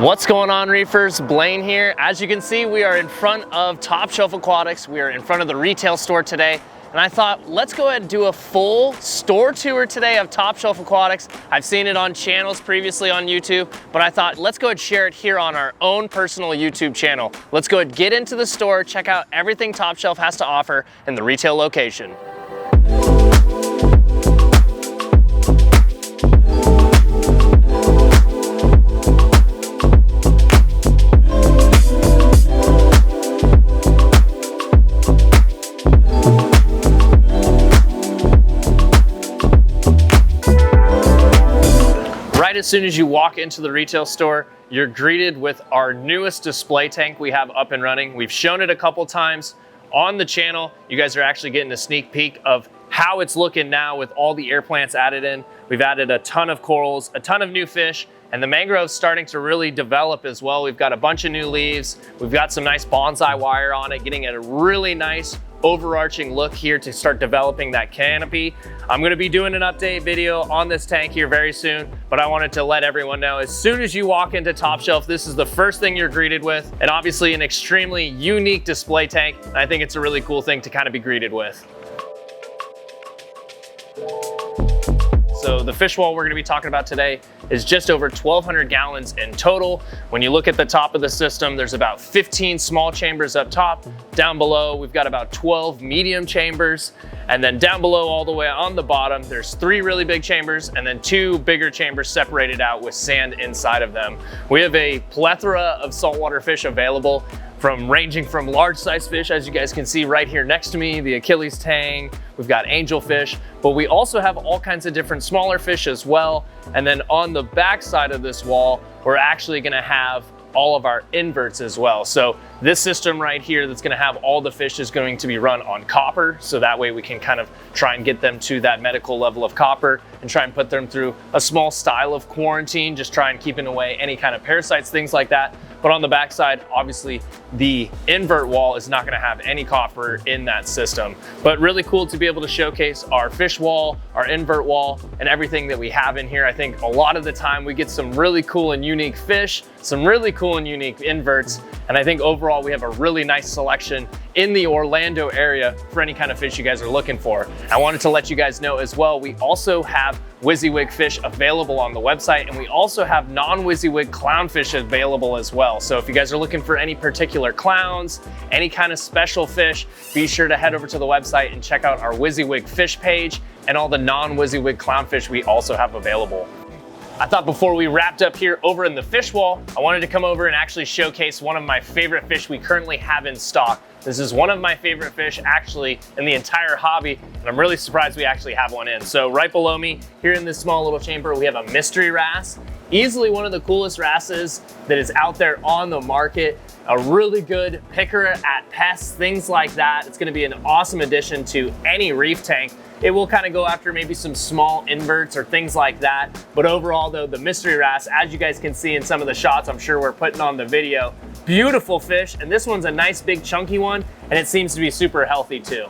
What's going on, reefers? Blaine here. As you can see, we are in front of Shelf Aquatics. We are in front of the retail store today. And I thought, let's go ahead and do a full store tour today of Shelf Aquatics. I've seen it on channels previously on YouTube, but I thought, let's go ahead and share it here on our own personal YouTube channel. Let's go ahead and get into the store, check out everything Shelf has to offer in the retail location. As soon as you walk into the retail store, you're greeted with our newest display tank we have up and running. We've shown it a couple times on the channel. You guys are actually getting a sneak peek of how it's looking now with all the air plants added in. We've added a ton of corals, a ton of new fish, and the mangrove's starting to really develop as well. We've got a bunch of new leaves. We've got some nice bonsai wire on it, getting a really nice overarching look here to start developing that canopy. I'm gonna be doing an update video on this tank here very soon, but I wanted to let everyone know, as soon as you walk into Shelf, this is the first thing you're greeted with, and obviously an extremely unique display tank. And I think it's a really cool thing to kind of be greeted with. So the fish wall we're gonna be talking about today is just over 1,200 gallons in total. When you look at the top of the system, there's about 15 small chambers up top. Down below, we've got about 12 medium chambers. And then down below, all the way on the bottom, there's 3 really big chambers and then 2 bigger chambers separated out with sand inside of them. We have a plethora of saltwater fish available, ranging from large size fish, as you guys can see right here next to me, the Achilles tang, we've got angelfish, but we also have all kinds of different smaller fish as well. And then on the back side of this wall, we're actually gonna have all of our inverts as well. So this system right here that's gonna have all the fish is going to be run on copper. So that way we can kind of try and get them to that medical level of copper and try and put them through a small style of quarantine, just try and keeping away any kind of parasites, things like that. But on the backside, obviously the invert wall is not gonna have any copper in that system. But really cool to be able to showcase our fish wall, our invert wall, and everything that we have in here. I think a lot of the time we get some really cool and unique fish, some really cool and unique inverts, and I think overall we have a really nice selection in the Orlando area for any kind of fish you guys are looking for. I wanted to let you guys know as well, we also have WYSIWYG fish available on the website, and we also have non-WYSIWYG clownfish available as well. So if you guys are looking for any particular clowns, any kind of special fish, be sure to head over to the website and check out our WYSIWYG fish page and all the non-WYSIWYG clownfish we also have available. I thought before we wrapped up here over in the fish wall, I wanted to come over and actually showcase one of my favorite fish we currently have in stock. This is one of my favorite fish actually in the entire hobby, and I'm really surprised we actually have one in. So right below me, here in this small little chamber, we have a mystery wrasse. Easily one of the coolest wrasses that is out there on the market. A really good picker at pests, things like that. It's gonna be an awesome addition to any reef tank. It will kind of go after maybe some small inverts or things like that. But overall though, the mystery wrasse, as you guys can see in some of the shots I'm sure we're putting on the video, beautiful fish. And this one's a nice big chunky one, and it seems to be super healthy too.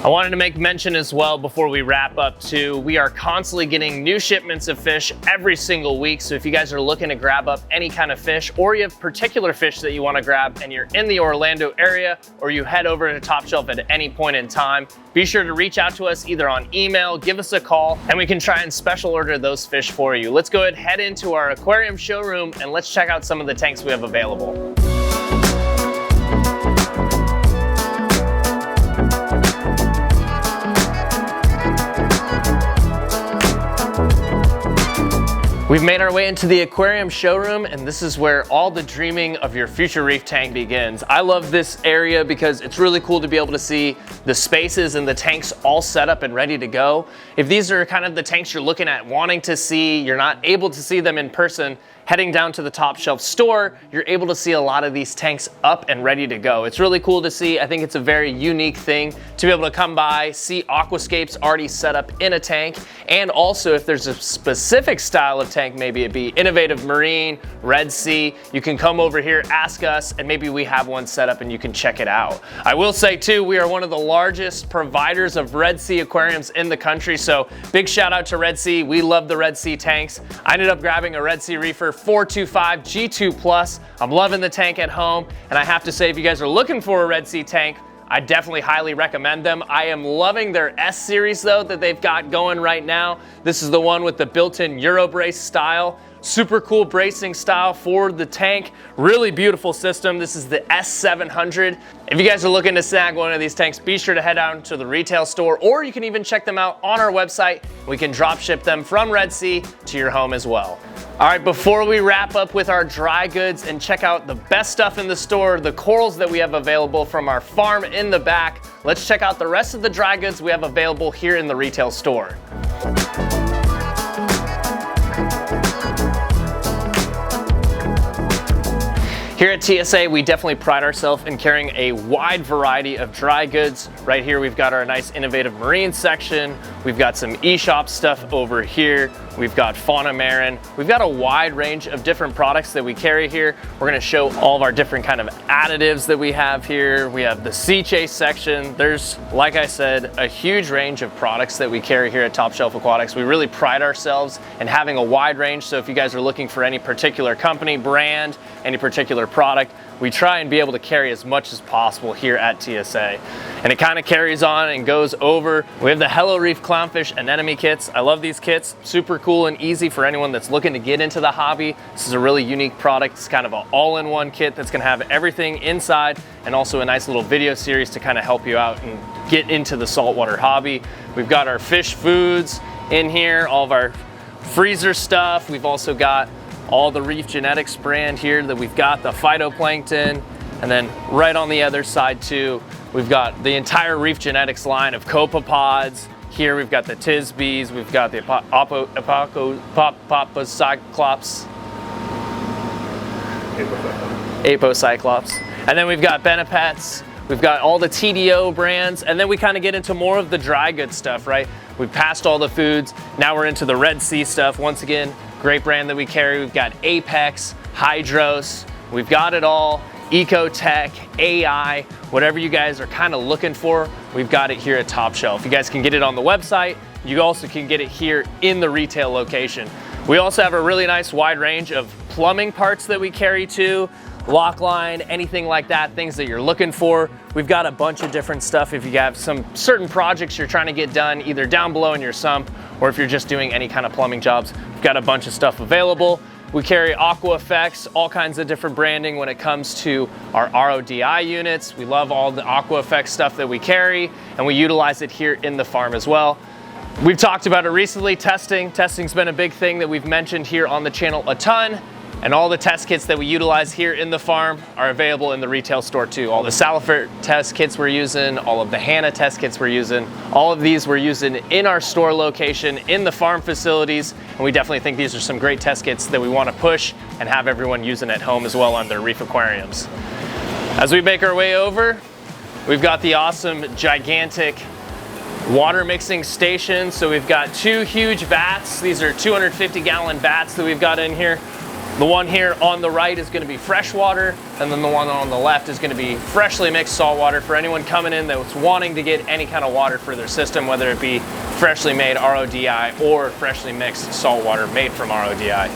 I wanted to make mention as well before we wrap up too, we are constantly getting new shipments of fish every single week. So if you guys are looking to grab up any kind of fish, or you have particular fish that you want to grab and you're in the Orlando area, or you head over to Shelf at any point in time, be sure to reach out to us either on email, give us a call, and we can try and special order those fish for you. Let's go ahead, head into our aquarium showroom, and let's check out some of the tanks we have available. We've made our way into the aquarium showroom, and this is where all the dreaming of your future reef tank begins. I love this area because it's really cool to be able to see the spaces and the tanks all set up and ready to go. If these are kind of the tanks you're looking at wanting to see, you're not able to see them in person, heading down to the Shelf store, you're able to see a lot of these tanks up and ready to go. It's really cool to see. I think it's a very unique thing to be able to come by, see aquascapes already set up in a tank, and also if there's a specific style of tank, maybe it be innovative marine, Red Sea, you can come over here, ask us, and maybe we have one set up and you can check it out. I will say too, we are one of the largest providers of Red Sea aquariums in the country, so big shout out to Red Sea. We love the Red Sea tanks. I ended up grabbing a Red Sea reefer 425 G2 Plus. I'm loving the tank at home, and I have to say, if you guys are looking for a Red Sea tank, I definitely highly recommend them. I am loving their S series though that they've got going right now. This is the one with the built-in Euro brace style. Super cool bracing style for the tank. Really beautiful system. This is the S700. If you guys are looking to snag one of these tanks, be sure to head out to the retail store, or you can even check them out on our website. We can drop ship them from Red Sea to your home as well. All right, before we wrap up with our dry goods and check out the best stuff in the store, the corals that we have available from our farm in the back, let's check out the rest of the dry goods we have available here in the retail store. Here at TSA, we definitely pride ourselves in carrying a wide variety of dry goods. Right here, we've got our nice innovative marine section. We've got some eShop stuff over here. We've got fauna marin. We've got a wide range of different products that we carry here. We're gonna show all of our different kind of additives that we have here. We have the sea chase section. There's, like I said, a huge range of products that we carry here at Top Shelf Aquatics. We really pride ourselves in having a wide range. So if you guys are looking for any particular company, brand, any particular product, we try and be able to carry as much as possible here at TSA. And it kind of carries on and goes over. We have the Hello Reef Clownfish Anemone kits. I love these kits, super cool and easy for anyone that's looking to get into the hobby. This is a really unique product. It's kind of an all-in-one kit that's gonna have everything inside and also a nice little video series to kind of help you out and get into the saltwater hobby. We've got our fish foods in here, all of our freezer stuff. We've also got all the Reef Genetics brand here that we've got, the phytoplankton, and then right on the other side too, we've got the entire Reef Genetics line of copepods. Here we've got the Tisbees, we've got the Apocyclops, and then we've got Benepets, we've got all the TDO brands, and then we kind of get into more of the dry goods stuff, right? We've passed all the foods, now we're into the Red Sea stuff. Once again, great brand that we carry. We've got Apex, Hydros, we've got it all. Ecotech, AI, whatever you guys are kind of looking for, we've got it here at Top Shelf. You guys can get it on the website. You also can get it here in the retail location. We also have a really nice wide range of plumbing parts that we carry too, lock line, anything like that, things that you're looking for. We've got a bunch of different stuff if you have some certain projects you're trying to get done, either down below in your sump, or if you're just doing any kind of plumbing jobs, we've got a bunch of stuff available. We carry Aqua Effects, all kinds of different branding when it comes to our RODI units. We love all the Aqua Effects stuff that we carry, and we utilize it here in the farm as well. We've talked about it recently, testing. Testing's been a big thing that we've mentioned here on the channel a ton. And all the test kits that we utilize here in the farm are available in the retail store too. All the Saltwater test kits we're using, all of the Hanna test kits we're using, all of these we're using in our store location, in the farm facilities, and we definitely think these are some great test kits that we want to push and have everyone using at home as well on their reef aquariums. As we make our way over, we've got the awesome, gigantic water mixing station. So we've got two huge vats. These are 250-gallon vats that we've got in here. The one here on the right is going to be fresh water, and then the one on the left is going to be freshly mixed salt water for anyone coming in that's wanting to get any kind of water for their system, whether it be freshly made RODI or freshly mixed salt water made from RODI.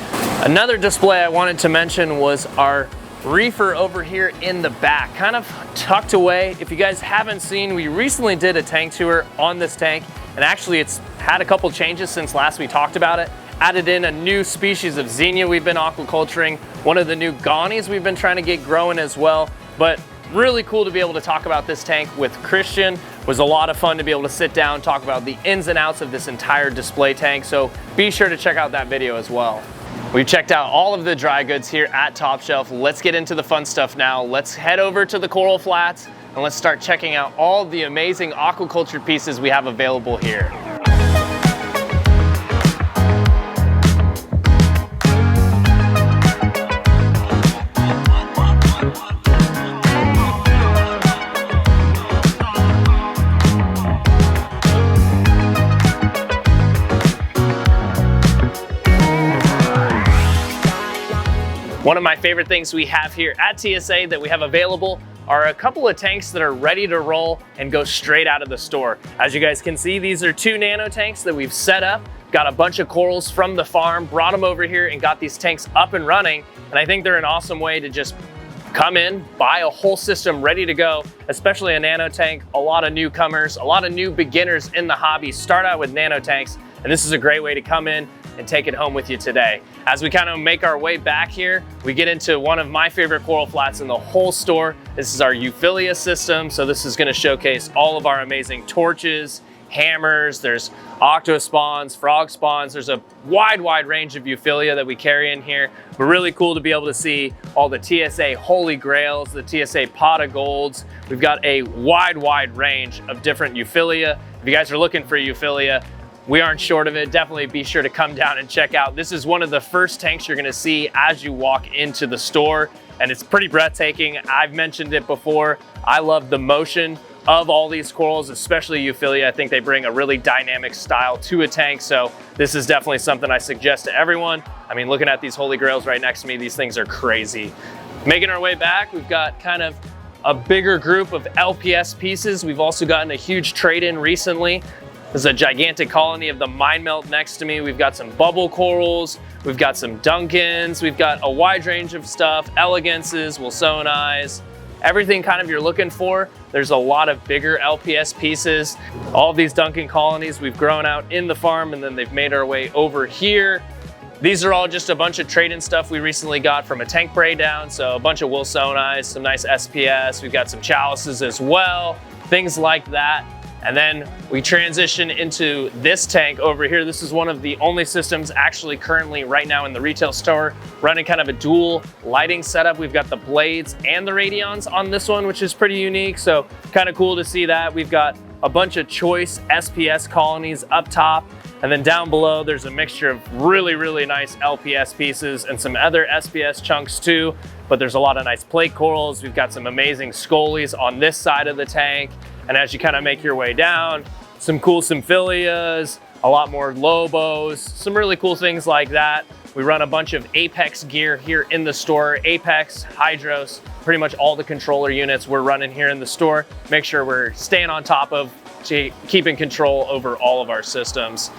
Another display I wanted to mention was our reefer over here in the back, kind of tucked away. If you guys haven't seen, we recently did a tank tour on this tank, and actually it's had a couple changes since last we talked about it. Added in a new species of Xenia we've been aquaculturing, one of the new Ghanies we've been trying to get growing as well. But really cool to be able to talk about this tank with Christian. It was a lot of fun to be able to sit down and talk about the ins and outs of this entire display tank, so be sure to check out that video as well. We've checked out all of the dry goods here at Top Shelf. Let's get into the fun stuff now. Let's head over to the Coral Flats and let's start checking out all the amazing aquaculture pieces we have available here. One of my favorite things we have here at TSA that we have available are a couple of tanks that are ready to roll and go straight out of the store. As you guys can see, these are two nano tanks that we've set up got a bunch of corals from the farm, brought them over here and got these tanks up and running. And I think they're an awesome way to just come in, buy a whole system ready to go, especially a nano tank. A lot of newcomers, a lot of new beginners in the hobby start out with nano tanks, and this is a great way to come in and take it home with you today. As we kind of make our way back here, we get into one of my favorite coral flats in the whole store. This is our Euphilia system. So this is gonna showcase all of our amazing torches, hammers, there's octo spawns, frog spawns. There's a wide range of Euphilia that we carry in here. But really cool to be able to see all the TSA Holy Grails, the TSA Pot of Golds. We've got a wide range of different Euphilia. If you guys are looking for Euphilia, we aren't short of it. Definitely be sure to come down and check out. This is one of the first tanks you're gonna see as you walk into the store, and it's pretty breathtaking. I've mentioned it before. I love the motion of all these corals, especially Euphilia. I think they bring a really dynamic style to a tank, so this is definitely something I suggest to everyone. I mean, looking at these Holy Grails right next to me, these things are crazy. Making our way back, we've got kind of a bigger group of LPS pieces. We've also gotten a huge trade-in recently. There's a gigantic colony of the Mind Melt next to me. We've got some bubble corals, we've got some Duncans, we've got a wide range of stuff, elegances, Wilsonis, everything kind of you're looking for. There's a lot of bigger LPS pieces. All of these Duncan colonies we've grown out in the farm, and then they've made our way over here. These are all just a bunch of trade-in stuff we recently got from a tank braid down. So a bunch of Wilsonis, some nice SPS. We've got some chalices as well, things like that. And then we transition into this tank over here. This is one of the only systems actually currently right now in the retail store running kind of a dual lighting setup. We've got the blades and the radions on this one, which is pretty unique. So kind of cool to see that. We've got a bunch of choice SPS colonies up top. And then down below, there's a mixture of really nice LPS pieces and some other SPS chunks too. But there's a lot of nice plate corals. We've got some amazing scolies on this side of the tank. And as you kind of make your way down, some cool Symphilias, a lot more Lobos, some really cool things like that. We run a bunch of Apex gear here in the store. Apex, Hydros, pretty much all the controller units we're running here in the store. Make sure we're staying on top of, keeping control over all of our systems.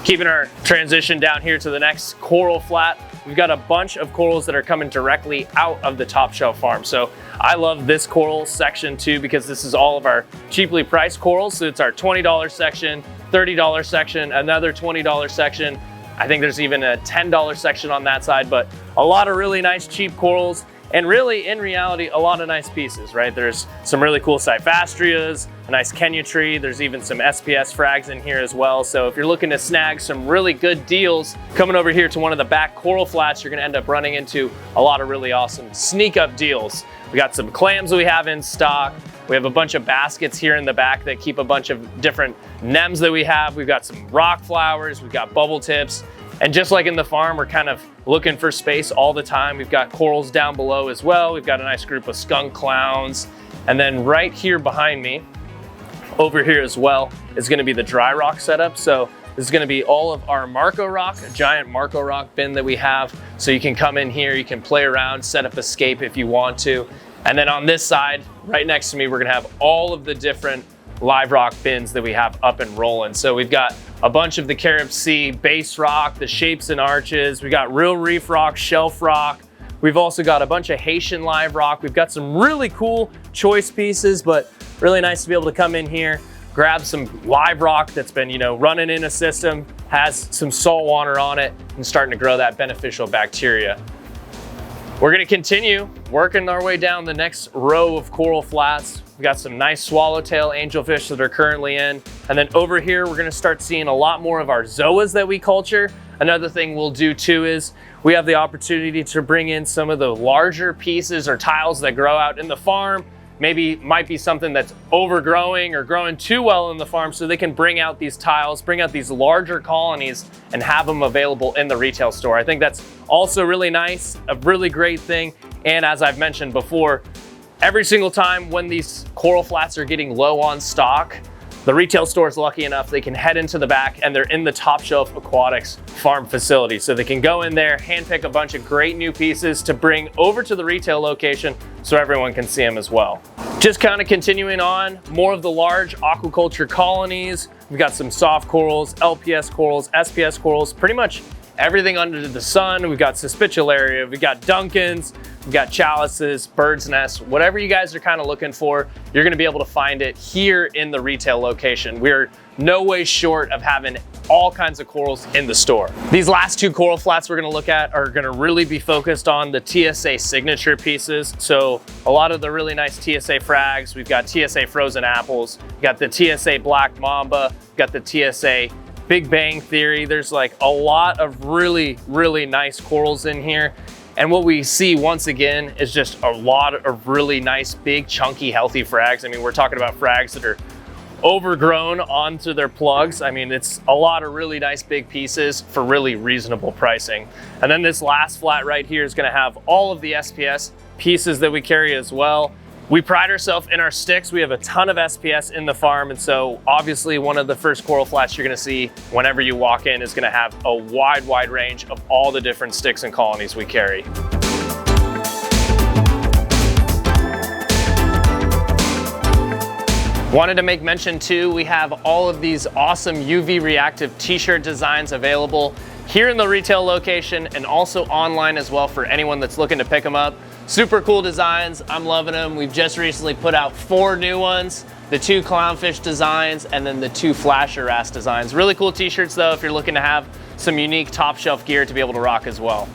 Keeping our transition down here to the next coral flat. We've got a bunch of corals that are coming directly out of the Top Shelf farm. So I love this coral section too, because this is all of our cheaply priced corals. So it's our $20 section, $30 section, another $20 section. I think there's even a $10 section on that side, but a lot of really nice cheap corals. And really, in reality, a lot of nice pieces, right? There's some really cool Cyphastrias, a nice Kenya tree. There's even some SPS frags in here as well. So if you're looking to snag some really good deals, coming over here to one of the back coral flats, you're gonna end up running into a lot of really awesome sneak up deals. We got some clams we have in stock. We have a bunch of baskets here in the back that keep a bunch of different nems that we have. We've got some rock flowers, we've got bubble tips. And just like in the farm, we're kind of looking for space all the time. We've got corals down below as well. We've got a nice group of skunk clowns. And then right here behind me, over here as well, is gonna be the dry rock setup. So this is gonna be all of our Marco Rock, a giant Marco Rock bin that we have. So you can come in here, you can play around, set up escape if you want to. And then on this side, right next to me, we're gonna have all of the different live rock bins that we have up and rolling. So we've got a bunch of the Carib Sea base rock, the shapes and arches. We got real reef rock, shelf rock. We've also got a bunch of Haitian live rock. We've got some really cool choice pieces, but really nice to be able to come in here, grab some live rock that's been, running in a system, has some salt water on it, and starting to grow that beneficial bacteria. We're gonna continue working our way down the next row of coral flats. We've got some nice swallowtail angelfish that are currently in. And then over here, we're gonna start seeing a lot more of our zoas that we culture. Another thing we'll do too is we have the opportunity to bring in some of the larger pieces or tiles that grow out in the farm. Maybe might be something that's overgrowing or growing too well in the farm, so they can bring out these tiles, bring out these larger colonies and have them available in the retail store. I think that's also really nice, a really great thing. And as I've mentioned before, every single time when these coral flats are getting low on stock, The retail store is lucky enough, they can head into the back and they're in the Top Shelf Aquatics farm facility. So they can go in there, handpick a bunch of great new pieces to bring over to the retail location so everyone can see them as well. Just kind of continuing on, more of the large aquaculture colonies. We've got some soft corals, LPS corals, SPS corals, pretty much everything under the sun. We've got Suspiciolaria, we've got Duncans, we've got chalices, bird's nests, whatever you guys are kind of looking for, you're gonna be able to find it here in the retail location. We're no way short of having all kinds of corals in the store. These last two coral flats we're gonna look at are gonna really be focused on the TSA signature pieces. So a lot of the really nice TSA frags, we've got TSA frozen apples, we've got the TSA black mamba, we've got the TSA Big Bang Theory. There's like a lot of really, really nice corals in here. And what we see once again is just a lot of really nice, big, chunky, healthy frags. I mean, we're talking about frags that are overgrown onto their plugs. I mean, it's a lot of really nice big pieces for really reasonable pricing. And then this last flat right here is gonna have all of the SPS pieces that we carry as well. We pride ourselves in our sticks. We have a ton of SPS in the farm, and so obviously one of the first coral flats you're gonna see whenever you walk in is gonna have a wide range of all the different sticks and colonies we carry. Wanted to make mention too, we have all of these awesome UV reactive t-shirt designs available here in the retail location and also online as well for anyone that's looking to pick them up. Super cool designs, I'm loving them. We've just recently put out 4 new ones, the 2 clownfish designs and then the 2 flasher wrasse designs. Really cool t-shirts though if you're looking to have some unique top shelf gear to be able to rock as well.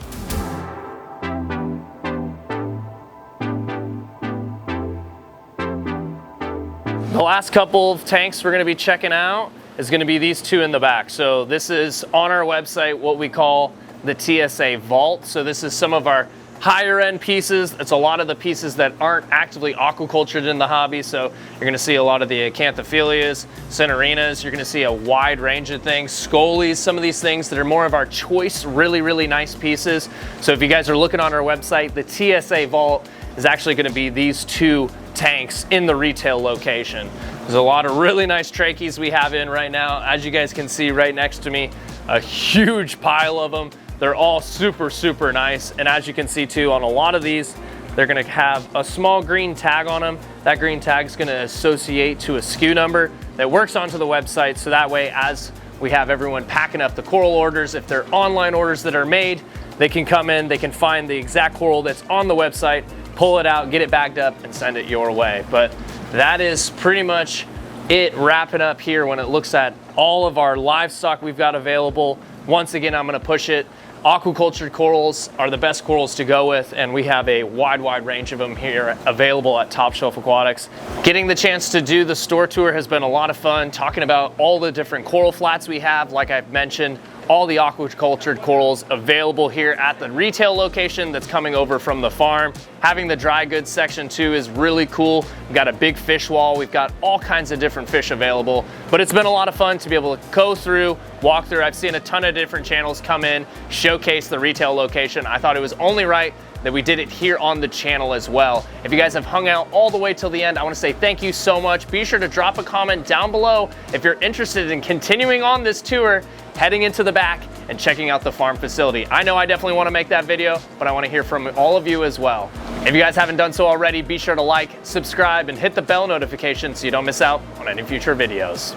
The last couple of tanks we're gonna be checking out is gonna be these 2 in the back. So this is on our website what we call the TSA Vault. So this is some of our higher end pieces. It's a lot of the pieces that aren't actively aquacultured in the hobby. So you're gonna see a lot of the acanthophylias, centaurenas. You're gonna see a wide range of things, scolies, some of these things that are more of our choice, really nice pieces. So if you guys are looking on our website, the TSA Vault is actually gonna be these 2 tanks in the retail location. There's a lot of really nice trachees we have in right now. As you guys can see right next to me, a huge pile of them. They're all super nice. And as you can see too, on a lot of these, they're gonna have a small green tag on them. That green tag is gonna associate to a SKU number that works onto the website. So that way, as we have everyone packing up the coral orders, if they're online orders that are made, they can come in, they can find the exact coral that's on the website, pull it out, get it bagged up and send it your way. But that is pretty much it wrapping up here when it looks at all of our livestock we've got available. Once again, I'm gonna push it. Aquacultured corals are the best corals to go with, and we have a wide range of them here available at Top Shelf Aquatics. Getting the chance to do the store tour has been a lot of fun, talking about all the different coral flats we have. Like I've mentioned, all the aquacultured corals available here at the retail location that's coming over from the farm. Having the dry goods section too is really cool. We've got a big fish wall. We've got all kinds of different fish available, but it's been a lot of fun to be able to go through, walk through. I've seen a ton of different channels come in, showcase the retail location. I thought it was only right that we did it here on the channel as well. If you guys have hung out all the way till the end, I want to say thank you so much. Be sure to drop a comment down below if you're interested in continuing on this tour, heading into the back and checking out the farm facility. I know I definitely want to make that video, but I want to hear from all of you as well. If you guys haven't done so already, be sure to like, subscribe, and hit the bell notification so you don't miss out on any future videos.